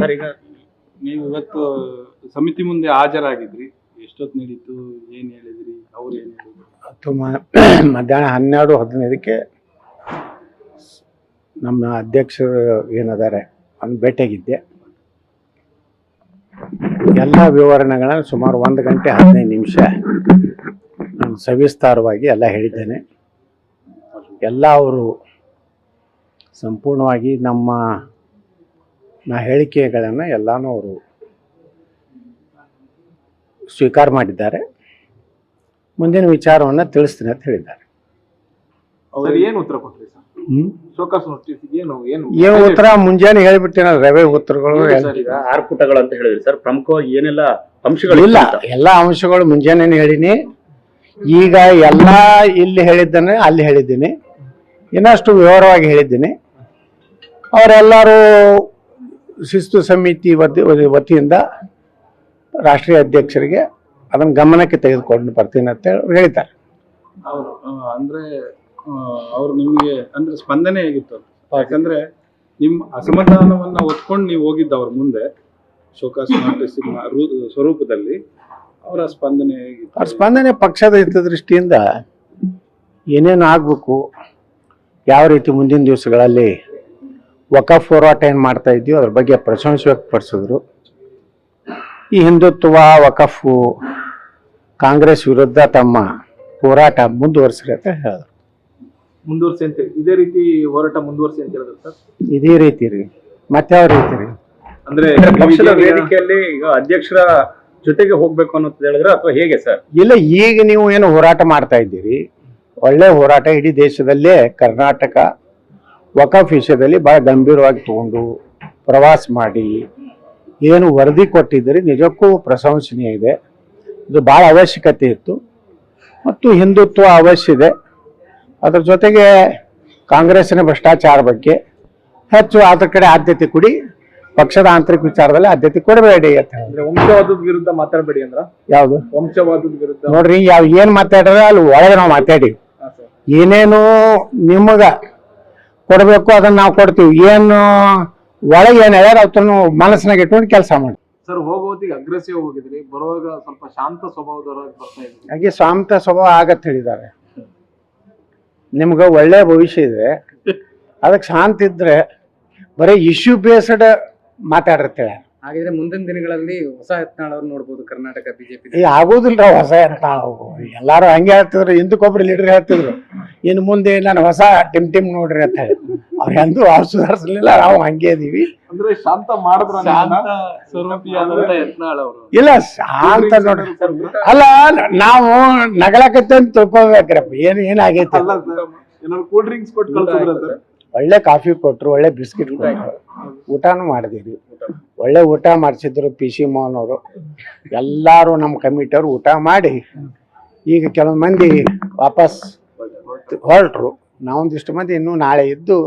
Sir ಈಗ ನೀವು ಇವತ್ತು ಸಮಿತಿ ಮುಂದೆ ಹಾಜರಾಗಿದ್ರಿ, ಎಷ್ಟೊತ್ತು ನಡೀತು, ಏನು ಹೇಳಿದ್ರಿ, ಅವ್ರು ಏನು ಹೇಳಿದ್ರು? ಮಧ್ಯಾಹ್ನ 12:15ಕ್ಕೆ ನಮ್ಮ ಅಧ್ಯಕ್ಷರು ಏನದಾರೆ ಅವ್ನು ಭೇಟಿಯಾಗಿದ್ದೆ. ಎಲ್ಲ ವಿವರಣೆಗಳನ್ನು ಸುಮಾರು 1 ಗಂಟೆ 15 ನಿಮಿಷ ನಾನು ಸವಿಸ್ತಾರವಾಗಿ ಎಲ್ಲ ಹೇಳಿದ್ದೇನೆ. ಎಲ್ಲ ಅವರು ಸಂಪೂರ್ಣವಾಗಿ ನಾ ಹೇಳಿಕೆಗಳನ್ನು ಎಲ್ಲನೂ ಅವರು ಸ್ವೀಕಾರ ಮಾಡಿದ್ದಾರೆ. ಮುಂದಿನ ವಿಚಾರವನ್ನು ತಿಳಿಸ್ತೀನಿ ಅಂತ ಹೇಳಿದ್ದಾರೆ. ಅವ್ರು ಏನು ಉತ್ತರ ಕೊಟ್ರಿ ಸರ್? ಶೋಕಾಸ್ ನೋಟಿಸ್ಗೆ ಏನು ಉತ್ತರ ಮುಂಜಾನೆ ಹೇಳಿಬಿಟ್ಟೆ. ರವೆ ಉತ್ತರಗಳು 6 ಪುಟಗಳು ಅಂತ ಹೇಳಿದ್ರಿ ಸರ್. ಪ್ರಮುಖವಾಗಿ ಏನೆಲ್ಲ ಅಂಶಗಳು? ಇಲ್ಲ, ಎಲ್ಲ ಅಂಶಗಳು ಮುಂಜಾನೆ ಹೇಳಿನಿ. ಈಗ ಎಲ್ಲ ಇಲ್ಲಿ ಹೇಳಿದ್ದೇನೆ, ಅಲ್ಲಿ ಹೇಳಿದ್ದೀನಿ, ಇನ್ನಷ್ಟು ವಿವರವಾಗಿ ಹೇಳಿದ್ದೀನಿ. ಅವರೆಲ್ಲರೂ ಶಿಸ್ತು ಸಮಿತಿ ವತಿಯಿಂದ ರಾಷ್ಟ್ರೀಯ ಅಧ್ಯಕ್ಷರಿಗೆ ಅದನ್ನು ಗಮನಕ್ಕೆ ತೆಗೆದುಕೊಂಡು ಬರ್ತೀನಿ ಅಂತ ಹೇಳಿದ್ದಾರೆ. ಅಂದ್ರೆ ಅವ್ರು ನಿಮಗೆ ಅಂದ್ರೆ ಸ್ಪಂದನೆ ಹೇಗಿತ್ತು? ಯಾಕಂದ್ರೆ ನಿಮ್ಮ ಅಸಮಾಧಾನವನ್ನ ಒತ್ಕೊಂಡು ನೀವು ಹೋಗಿದ್ದ ಅವ್ರ ಮುಂದೆ ಶೋಕಾಸ್ ನೋಟಿಸ್ ಸ್ವರೂಪದಲ್ಲಿ, ಅವರ ಸ್ಪಂದನೆ ಹೇಗಿತ್ತು? ಅವ್ರ ಸ್ಪಂದನೆ ಪಕ್ಷದ ಹಿತದೃಷ್ಟಿಯಿಂದ ಏನೇನು ಆಗಬೇಕು, ಯಾವ ರೀತಿ ಮುಂದಿನ ದಿವಸಗಳಲ್ಲಿ ವಕಫ್ ಹೋರಾಟ ಏನು ಮಾಡ್ತಾ ಇದ್ದೀವಿ ಅದ್ರ ಬಗ್ಗೆ ಪ್ರಶಂಸೆ ವ್ಯಕ್ತಪಡಿಸಿದ್ರು. ಈ ಹಿಂದುತ್ವ ವಕಫು ಕಾಂಗ್ರೆಸ್ ವಿರುದ್ಧ ತಮ್ಮ ಹೋರಾಟ ಮುಂದುವರಿಸ್ರಿ ಅಂತ ಹೇಳಿದ್ರು. ಮುಂದುವರಿಸಿ ಅಂತ, ಇದೇ ರೀತಿ ಹೋರಾಟ ಮುಂದುವರಿಸಿ ಅಂತ ಹೇಳಿದ್ರು ಸರ್? ಇದೇ ರೀತಿ ರೀ, ಮತ್ತೆ ಯಾವ ರೀತಿ ರೀ? ಅಂದ್ರೆ ಪಕ್ಷದ ವೇದಿಕೆಯಲ್ಲಿ ಈಗ ಅಧ್ಯಕ್ಷರ ಜೊತೆಗೆ ಹೋಗ್ಬೇಕು ಅನ್ನೋದು ಹೇಳಿದ್ರೆ ಅಥವಾ ಹೇಗೆ ಸರ್? ಇಲ್ಲ, ಈಗ ನೀವು ಏನು ಹೋರಾಟ ಮಾಡ್ತಾ ಇದ್ದೀರಿ, ಒಳ್ಳೆ ಹೋರಾಟ. ಇಡೀ ದೇಶದಲ್ಲೇ ಕರ್ನಾಟಕ ವಕಫ್ ವಿಷಯದಲ್ಲಿ ಬಹಳ ಗಂಭೀರವಾಗಿ ತಗೊಂಡು ಪ್ರವಾಸ ಮಾಡಿ ಏನು ವರದಿ ಕೊಟ್ಟಿದ್ದೀರಿ, ನಿಜಕ್ಕೂ ಪ್ರಶಂಸನೀಯ ಇದೆ. ಇದು ಭಾಳ ಅವಶ್ಯಕತೆ ಇತ್ತು ಮತ್ತು ಹಿಂದುತ್ವ ಅವಶ್ಯ ಇದೆ. ಅದರ ಜೊತೆಗೆ ಕಾಂಗ್ರೆಸ್ಸಿನ ಭ್ರಷ್ಟಾಚಾರ ಬಗ್ಗೆ ಹೆಚ್ಚು ಅದ್ರ ಕಡೆ ಆದ್ಯತೆ ಕೊಡಿ, ಪಕ್ಷದ ಆಂತರಿಕ ವಿಚಾರದಲ್ಲಿ ಆದ್ಯತೆ ಕೊಡಬೇಡಿ ಅಂತ ಹೇಳಿದ್ರೆ. ವಂಶವಾದದ ವಿರುದ್ಧ ಮಾತಾಡಬೇಡಿ ಅಂದ್ರ? ಯಾವುದು ವಂಶವಾದದ ವಿರುದ್ಧ? ನೋಡ್ರಿ, ಏನ್ ಮಾತಾಡ್ರೆ ಅಲ್ಲಿ ಒಳಗೆ ನಾವು ಮಾತಾಡಿ, ಏನೇನು ನಿಮಗ ಕೊಡಬೇಕು ಅದನ್ನ ನಾವು ಕೊಡ್ತೀವಿ. ಏನು ಒಳಗೆ ಏನ್ ಹೇಳ್ಯಾರ ಅವತ್ತನ್ನು ಮನಸ್ಸಿನಾಗ ಇಟ್ಕೊಂಡು ಕೆಲಸ ಮಾಡಿ. ಸರ್, ಹೋಗೋತ್ತಿಗೆ ಅಗ್ರೆಸಿವ್ ಹೋಗಿದ್ರಿ, ಬರುವಾಗ ಸ್ವಲ್ಪ ಶಾಂತ ಸ್ವಭಾವದವರಾಗಿ ಬರ್ತಾ ಇದ್ರಿ. ಹಾಗೆ ಶಾಂತ ಸ್ವಭಾವ ಆಗತ್ತೆ ಹೇಳಿದ್ದಾರೆ. ನಿಮ್ಗೆ ಒಳ್ಳೆ ಭವಿಷ್ಯ ಇದೆ, ಅದಕ್ಕೆ ಶಾಂತ ಇದ್ರೆ ಬರೀ ಇಶ್ಯೂ ಬೇಸ್ಡ್ ಮಾತಾಡಿರ್ತೇವೆ. ಹಾಗಿದ್ರೆ ಮುಂದಿನ ದಿನಗಳಲ್ಲಿ ಹೊಸ ಯತ್ನಾಳ್ ಅವ್ರು ನೋಡ್ಬೋದು ಕರ್ನಾಟಕ ಬಿಜೆಪಿ? ಆಗೋದಿಲ್ಲ ಹೊಸ ಯತ್ನಾಳ್. ಎಲ್ಲಾರು ಹಂಗೆ ಹೇಳ್ತಿದ್ರು, ಹಿಂದಕ್ಕೊಬ್ರು ಲೀಡರ್ ಹೇಳ್ತಿದ್ರು, ಇನ್ನು ಮುಂದೆ ನಾನು ಹೊಸ ಟಿಮ್ ನೋಡ್ರಿ ಅಂತ ಹೇಳಿ. ಅವ್ರು ಎಂದೂ ಅವ್ರು ಸುಧಾರಿಸಲಿಲ್ಲ, ನಾವು ಹಂಗೆ ಇದೀವಿ. ಅಂದ್ರೆ ಶಾಂತ ಮಾಡಿದ್ರ ಇಲ್ಲ, ಶಾಂತ ನೋಡ್ರಿ. ಅಲ್ಲ, ನಾವು ನಗಲಕತ್ತೆ ಅಂತ ತಿಳ್ಕೊಬೇಕ್ರಪ್ಪ. ಏನಾಗೈತೆ? ಕೂಲ್ ಡ್ರಿಂಕ್ಸ್ ಕೊಟ್ಟು ಕಳ್ಸಿದ್ರ? ಒಳ್ಳೆ ಕಾಫಿ ಕೊಟ್ರು, ಒಳ್ಳೆ ಬಿಸ್ಕಿಟ್ ಕೊಟ್ರು, ಊಟನೂ ಮಾಡಿದೀವಿ. ಒಳ್ಳೆ ಊಟ ಮಾಡಿಸಿದ್ರು PC ಮೋಹನ್ ಅವರು. ಎಲ್ಲಾರು ನಮ್ಮ ಕಮಿಟಿಯವ್ರು ಊಟ ಮಾಡಿ ಈಗ ಕೆಲವು ಮಂದಿ ವಾಪಸ್ ಹೊರಟ್ರು. ನಾವೊಂದಿಷ್ಟು ಮಂದಿ ಇನ್ನೂ ನಾಳೆ ಇದ್ದು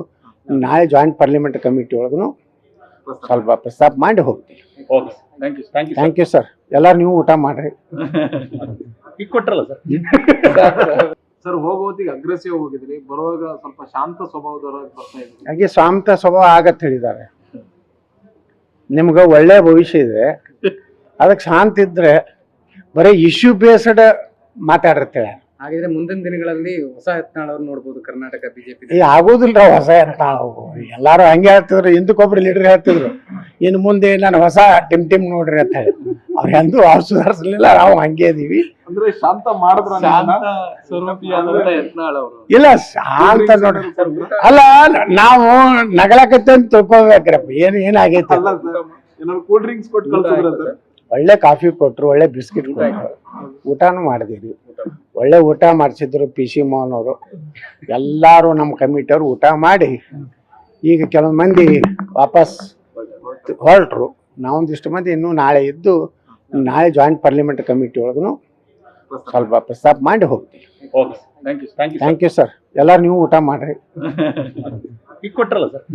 ನಾಳೆ ಜಾಯಿಂಟ್ ಪಾರ್ಲಿಮೆಂಟ್ ಕಮಿಟಿ ಒಳಗೂ ಸ್ವಲ್ಪ ಪ್ರಸ್ತಾಪ ಮಾಡಿ ಹೋಗ್ತೀವಿ. Thank you sir. ಎಲ್ಲಾರು ನೀವು ಊಟ ಮಾಡ್ರಿ. ಈಗ ಕೊಟ್ರಲ್ಲ ಸರ್. ಸರ್, ಹೋಗೋತ್ತಿಗೆ ಅಗ್ರೆಸಿವ್ ಹೋಗಿದ್ರಿ, ಬರುವಾಗ ಸ್ವಲ್ಪ ಶಾಂತ ಸ್ವಭಾವದವರಾಗಿ ಬರ್ತಾ ಇದ್ರಿ. ಹಾಗೆ ಶಾಂತ ಸ್ವಭಾವ ಆಗತ್ತೆ ಹೇಳಿದ್ದಾರೆ. ನಿಮ್ಗೆ ಒಳ್ಳೆ ಭವಿಷ್ಯ ಇದೆ, ಅದಕ್ಕೆ ಶಾಂತ ಇದ್ರೆ ಬರೀ ಇಶ್ಯೂ ಬೇಸ್ಡ್ ಮಾತಾಡಿರ್ತೇವೆ. ಹಾಗಿದ್ರೆ ಮುಂದಿನ ದಿನಗಳಲ್ಲಿ ಹೊಸ ಯತ್ನಾಳ್ ಅವ್ರು ನೋಡ್ಬೋದು ಕರ್ನಾಟಕ ಬಿಜೆಪಿ? ಆಗೋದಿಲ್ಲ ಹೊಸ ಯತ್ನಾಳ್. ಎಲ್ಲಾರು ಹಂಗೆ ಹೇಳ್ತಿದ್ರು, ಹಿಂದಕ್ಕೊಬ್ರು ಲೀಡರ್ ಹೇಳ್ತಿದ್ರು, ಇನ್ನು ಮುಂದೆ ನಾನು ಹೊಸ ಟಿಮ್ ನೋಡ್ರಿ ಅಂತ ಹೇಳಿ. ಅವ್ರು ಎಂದೂ ಅವ್ರು ಸುಧಾರಿಸಲಿಲ್ಲ, ನಾವು ಹಂಗೆ ಇದೀವಿ. ಅಂದ್ರೆ ಶಾಂತ ಮಾಡಿದ್ರ? ಇಲ್ಲ, ಶಾಂತ ನೋಡ್ರಿ. ಅಲ್ಲ, ನಾವು ನಗಲಕತ್ತೆ ಅಂತ ತಿಳ್ಕೊಬೇಕ್ರಪ್ಪ. ಏನಾಗೈತೆ? ಕೂಲ್ ಡ್ರಿಂಕ್ಸ್ ಕೊಟ್ಟು ಕಳ್ಸಿದ್ರ? ಒಳ್ಳೆ ಕಾಫಿ ಕೊಟ್ರು, ಒಳ್ಳೆ ಬಿಸ್ಕಿಟ್ ಕೊಟ್ರು, ಊಟನೂ ಮಾಡಿದೀವಿ. ಒಳ್ಳೆ ಊಟ ಮಾಡಿಸಿದ್ರು PC ಮೋಹನ್ ಅವರು. ಎಲ್ಲಾರು ನಮ್ಮ ಕಮಿಟಿಯವ್ರು ಊಟ ಮಾಡಿ ಈಗ ಕೆಲವು ಮಂದಿ ವಾಪಸ್ ಹೊರಟ್ರು. ನಾವೊಂದಿಷ್ಟು ಮಂದಿ ಇನ್ನೂ ನಾಳೆ ಇದ್ದು ನಾಳೆ ಜಾಯಿಂಟ್ ಪಾರ್ಲಿಮೆಂಟ್ ಕಮಿಟಿ ಒಳಗೂ ಸ್ವಲ್ಪ ಪ್ರಸ್ತಾಪ ಮಾಡಿ ಹೋಗ್ತೀವಿ. Thank you sir. ಎಲ್ಲಾರು ನೀವು ಊಟ ಮಾಡ್ರಿ. ಈಗ ಕೊಟ್ರಲ್ಲ ಸರ್.